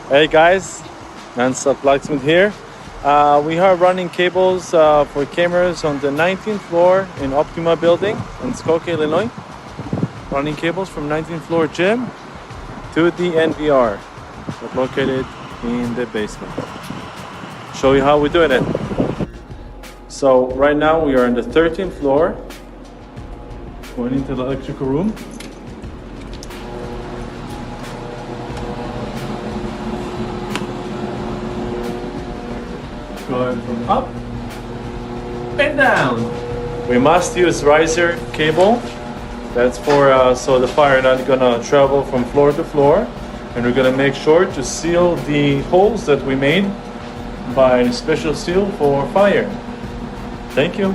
Hey guys, Nonstop Locksmith here. We are running cables for cameras on the 19th floor in Optima building in Skokie, Illinois. Running cables from 19th floor gym to the NVR that's located in the basement. Show you how we're doing it. So right now we are on the 13th floor, going into the electrical room. Going from up and down. We must use riser cable. That's for so the fire not gonna travel from floor to floor, and we're gonna make sure to seal the holes that we made by special seal for fire. Thank you.